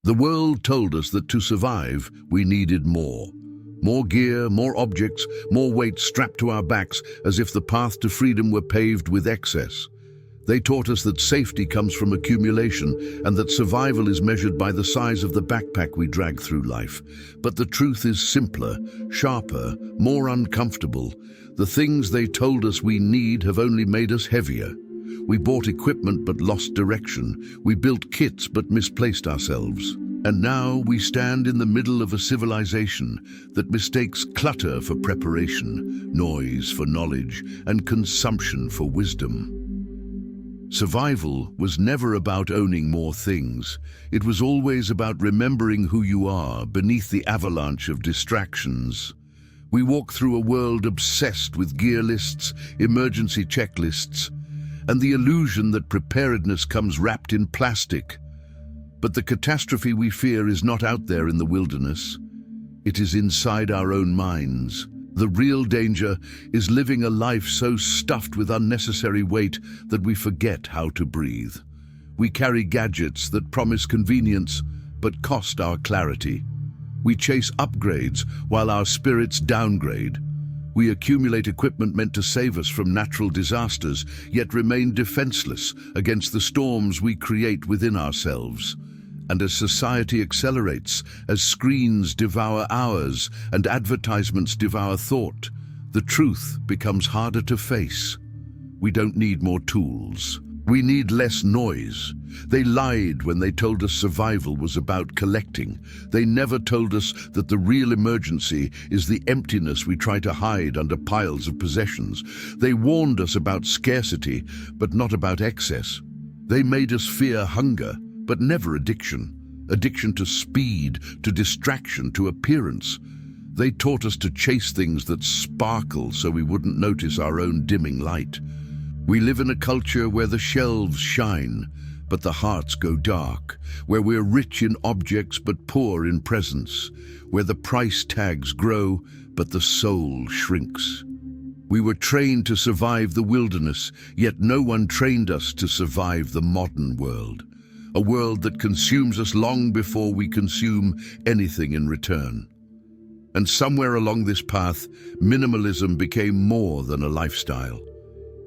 The world told us that to survive, we needed more. More gear, more objects, more weight strapped to our backs, as if the path to freedom were paved with excess. They taught us that safety comes from accumulation and that survival is measured by the size of the backpack we drag through life. But the truth is simpler, sharper, more uncomfortable. The things they told us we need have only made us heavier. We bought equipment but lost direction. We built kits but misplaced ourselves. And now we stand in the middle of a civilization that mistakes clutter for preparation, noise for knowledge, and consumption for wisdom. Survival was never about owning more things. It was always about remembering who you are beneath the avalanche of distractions. We walk through a world obsessed with gear lists, emergency checklists, and the illusion that preparedness comes wrapped in plastic. But the catastrophe we fear is not out there in the wilderness. It is inside our own minds. The real danger is living a life so stuffed with unnecessary weight that we forget how to breathe. We carry gadgets that promise convenience but cost our clarity. We chase upgrades while our spirits downgrade. We accumulate equipment meant to save us from natural disasters, yet remain defenseless against the storms we create within ourselves. And as society accelerates, as screens devour hours and advertisements devour thought, the truth becomes harder to face. We don't need more tools. We need less noise. They lied when they told us survival was about collecting. They never told us that the real emergency is the emptiness we try to hide under piles of possessions. They warned us about scarcity, but not about excess. They made us fear hunger, but never addiction. Addiction to speed, to distraction, to appearance. They taught us to chase things that sparkle so we wouldn't notice our own dimming light. We live in a culture where the shelves shine, but the hearts go dark, where we're rich in objects but poor in presence, where the price tags grow but the soul shrinks. We were trained to survive the wilderness, yet no one trained us to survive the modern world. A world that consumes us long before we consume anything in return. And somewhere along this path, minimalism became more than a lifestyle.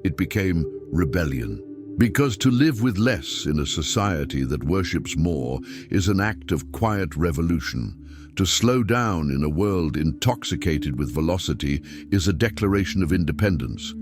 It became rebellion. Because to live with less in a society that worships more is an act of quiet revolution. To slow down in a world intoxicated with velocity is a declaration of independence.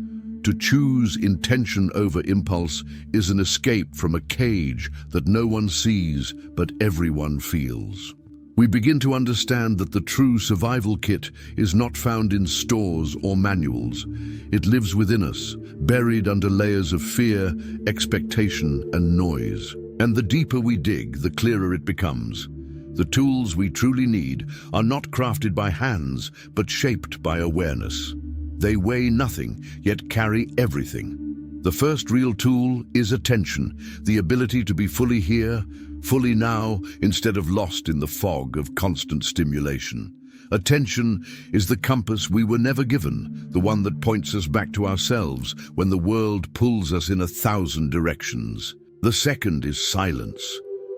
To choose intention over impulse is an escape from a cage that no one sees but everyone feels. We begin to understand that the true survival kit is not found in stores or manuals. It lives within us, buried under layers of fear, expectation, and noise. And the deeper we dig, the clearer it becomes. The tools we truly need are not crafted by hands, but shaped by awareness. They weigh nothing, yet carry everything. The first real tool is attention, the ability to be fully here, fully now, instead of lost in the fog of constant stimulation. Attention is the compass we were never given, the one that points us back to ourselves when the world pulls us in 1,000 directions. The second is silence.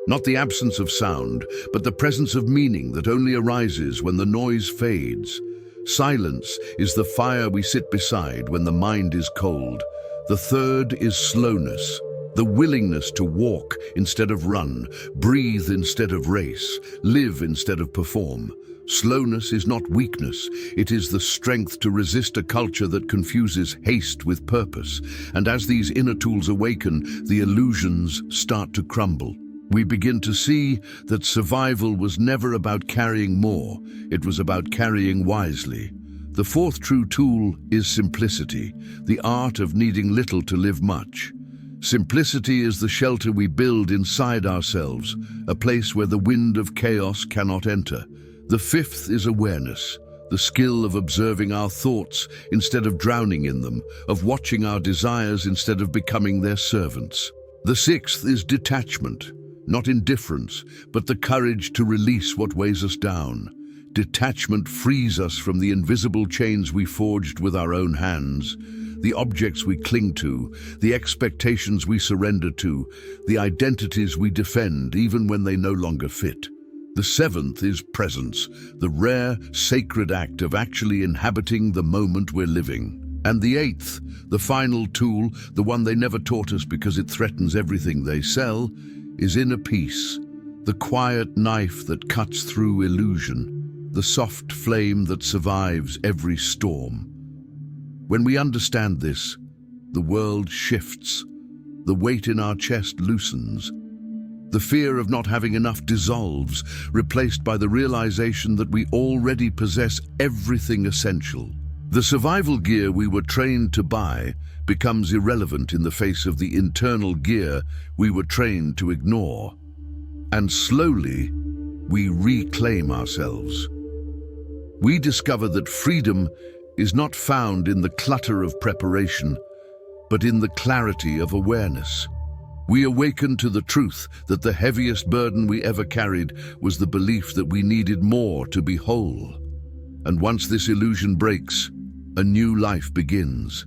Not the absence of sound, but the presence of meaning that only arises when the noise fades. Silence is the fire we sit beside when the mind is cold. The third is slowness, the willingness to walk instead of run, breathe instead of race, live instead of perform. Slowness is not weakness, it is the strength to resist a culture that confuses haste with purpose. And as these inner tools awaken, the illusions start to crumble. We begin to see that survival was never about carrying more, it was about carrying wisely. The fourth true tool is simplicity, the art of needing little to live much. Simplicity is the shelter we build inside ourselves, a place where the wind of chaos cannot enter. The fifth is awareness, the skill of observing our thoughts instead of drowning in them, of watching our desires instead of becoming their servants. The sixth is detachment. Not indifference, but the courage to release what weighs us down. Detachment frees us from the invisible chains we forged with our own hands. the objects we cling to, the expectations we surrender to, the identities we defend even when they no longer fit. The seventh is presence, the rare, sacred act of actually inhabiting the moment we're living. And the eighth, the final tool, the one they never taught us because it threatens everything they sell, is inner peace, the quiet knife that cuts through illusion, the soft flame that survives every storm. When we understand this, the world shifts, the weight in our chest loosens, the fear of not having enough dissolves, replaced by the realization that we already possess everything essential. The survival gear we were trained to buy becomes irrelevant in the face of the internal gear we were trained to ignore. And slowly, we reclaim ourselves. We discover that freedom is not found in the clutter of preparation, but in the clarity of awareness. We awaken to the truth that the heaviest burden we ever carried was the belief that we needed more to be whole. And once this illusion breaks, a new life begins,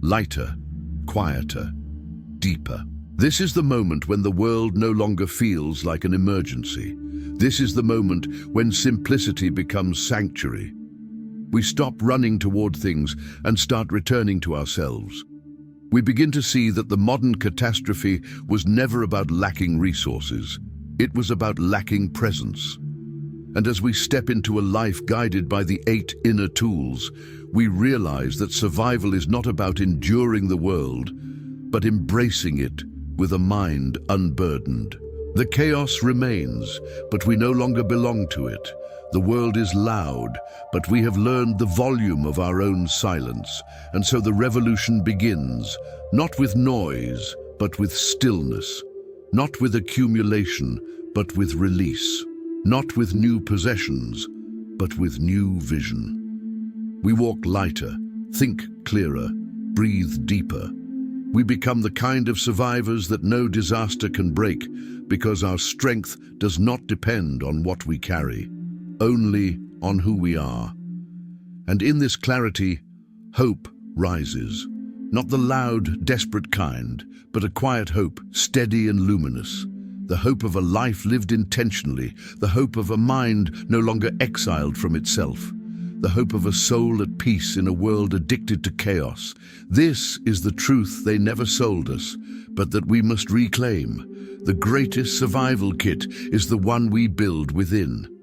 lighter, quieter, deeper. This is the moment when the world no longer feels like an emergency. This is the moment when simplicity becomes sanctuary. We stop running toward things and start returning to ourselves. We begin to see that the modern catastrophe was never about lacking resources. It was about lacking presence. And as we step into a life guided by the 8 inner tools, we realize that survival is not about enduring the world, but embracing it with a mind unburdened. The chaos remains, but we no longer belong to it. The world is loud, but we have learned the volume of our own silence, and so the revolution begins, not with noise, but with stillness, not with accumulation, but with release, not with new possessions, but with new vision. We walk lighter, think clearer, breathe deeper. We become the kind of survivors that no disaster can break, because our strength does not depend on what we carry, only on who we are. And in this clarity, hope rises. Not the loud, desperate kind, but a quiet hope, steady and luminous. The hope of a life lived intentionally, the hope of a mind no longer exiled from itself, the hope of a soul at peace in a world addicted to chaos. This is the truth they never sold us, but that we must reclaim. The greatest survival kit is the one we build within.